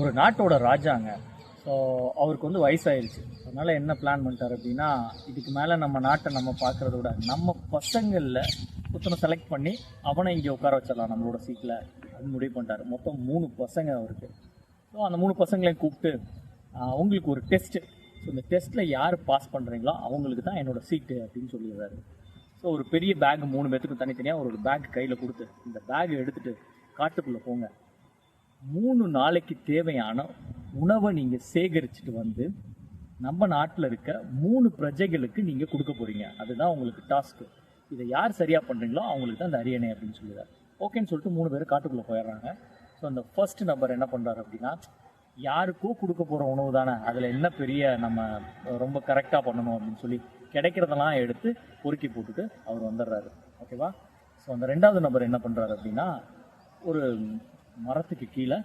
ஒரு நாட்டோட ராஜாங்க. ஸோ அவருக்கு வந்து வயசாயிருச்சு. அதனால் என்ன பிளான் பண்ணிட்டார் அப்படின்னா, இதுக்கு மேலே நம்ம நாட்டை நம்ம பார்க்குறத விட நம்ம பசங்களில் ஒருத்தனை செலக்ட் பண்ணி அவனை இங்கே உட்கார வச்சிடலாம் நம்மளோட சீட்டில் அப்படின்னு முடிவு பண்ணிட்டார். மொத்தம் 3 பசங்க அவருக்கு. ஸோ அந்த 3 பசங்களையும் கூப்பிட்டு அவங்களுக்கு ஒரு டெஸ்ட்டு. ஸோ இந்த டெஸ்ட்டில் யார் பாஸ் பண்ணுறீங்களோ அவங்களுக்கு தான் என்னோடய சீட்டு அப்படின்னு சொல்லிடுறாரு. ஸோ ஒரு பெரிய பேக் 3 பேத்துக்கும் தனித்தனியாக ஒரு பேக் கையில் கொடுத்து, இந்த பேக்கை எடுத்துகிட்டு காட்டுக்குள்ளே போங்க, 3 நாளைக்கு தேவையான உணவை நீங்கள் சேகரிச்சுட்டு வந்து நம்ம நாட்டில் இருக்க 3 பிரஜைகளுக்கு நீங்கள் கொடுக்க போகிறீங்க. அதுதான் உங்களுக்கு டாஸ்க்கு. இதை யார் சரியாக பண்ணுறீங்களோ அவங்களுக்கு தான் அந்த அரியணை அப்படின்னு சொல்லுவார். ஓகேன்னு சொல்லிட்டு 3 பேர் காட்டுக்குள்ளே போயிடுறாங்க. ஸோ அந்த ஃபர்ஸ்ட் நபர் என்ன பண்ணுறாரு அப்படின்னா, யாருக்கோ கொடுக்க போகிற உணவு தானே, அதில் என்ன பெரிய நம்ம ரொம்ப கரெக்டாக பண்ணணும் அப்படின்னு சொல்லி கிடைக்கிறதெல்லாம் எடுத்து பொறுக்கி போட்டுட்டு அவர் வந்துடுறாரு. ஓகேவா? ஸோ அந்த 2வது நபர் என்ன பண்ணுறாரு அப்படின்னா, ஒரு மரத்துக்கு கீழே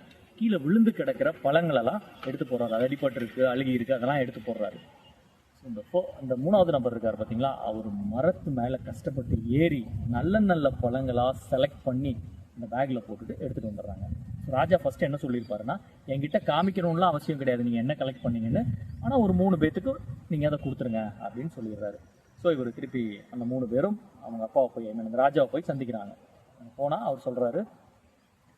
விழுந்து கிடக்கிற பழங்களெல்லாம் எடுத்து போடுறாரு. அது அடிபட்டு அழுகி இருக்குது, அதெல்லாம் எடுத்து போடுறாரு. ஸோ அந்த 3வது நபர் இருக்கார் பார்த்தீங்களா, அவர் மரத்து மேலே கஷ்டப்பட்டு ஏறி நல்ல பழங்களாக செலக்ட் பண்ணி இந்த பேக்கில் போட்டுட்டு எடுத்துகிட்டு வந்துடுறாங்க. ஸோ ராஜா ஃபஸ்ட்டு என்ன சொல்லியிருப்பாருன்னா, என்கிட்ட காமிக்கணும்லாம் அவசியம் கிடையாது நீங்கள் என்ன கலெக்ட் பண்ணீங்கன்னு, ஆனால் ஒரு 3 பேத்துக்கு நீங்கள் அதை கொடுத்துருங்க அப்படின்னு சொல்லிடுறாரு. ஸோ இவர் திருப்பி அந்த 3 பேரும் அவங்க அப்பாவை போய் அந்த ராஜாவை போய் சந்திக்கிறாங்க. போனால் அவர் சொல்கிறாரு,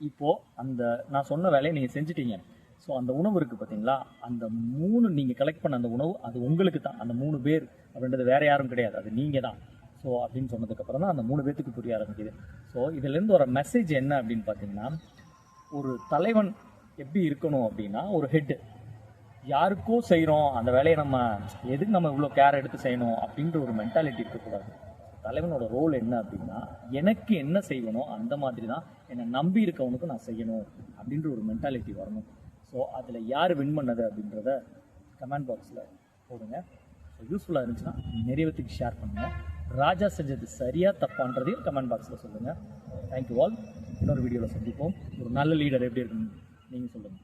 இப்போது அந்த நான் சொன்ன வேலையை நீங்கள் செஞ்சிட்டீங்க. ஸோ அந்த உணவு இருக்குது பார்த்தீங்களா, அந்த 3 நீங்கள் கலெக்ட் பண்ண அந்த உணவு அது உங்களுக்கு தான். அந்த 3 பேர் அப்படின்றது வேறு யாரும் கிடையாது, அது நீங்கள் தான். ஸோ அப்படின்னு சொன்னதுக்கப்புறம் தான் அந்த 3 பேத்துக்கு புரிய ஆரம்பிக்குது. ஸோ இதுலேருந்து ஒரு மெசேஜ் என்ன அப்படின்னு பார்த்தீங்கன்னா, ஒரு தலைவன் எப்படி இருக்கணும் அப்படின்னா, ஒரு ஹெட்டு யாருக்கோ செய்கிறோம் அந்த வேலையை நம்ம எதுக்கு நம்ம இவ்வளோ கேர் எடுத்து செய்யணும் அப்படின்ற ஒரு மென்டாலிட்டி இருக்கக்கூடாது. தலைவனோட ரோல் என்ன அப்படின்னா, எனக்கு என்ன செய்யணும் அந்த மாதிரி தான் என்னை நம்பி இருக்கவனுக்கு நான் செய்யணும் அப்படின்ற ஒரு மென்டாலிட்டி வரணும். ஸோ அதில் யார் வின் பண்ணது அப்படின்றத கமெண்ட் பாக்ஸில் போடுங்க. ஸோ யூஸ்ஃபுல்லாக இருந்துச்சுன்னா நிறைய பேத்துக்கு ஷேர் பண்ணுங்கள். ராஜா செஞ்சது சரியாக தப்பான்றதையும் கமெண்ட் பாக்ஸில் சொல்லுங்கள். Thank you all. இன்னொரு வீடியோவில் சந்திப்போம். ஒரு நல்ல லீடர் எப்படி இருக்குன்னு நீங்கள் சொல்லுங்கள்.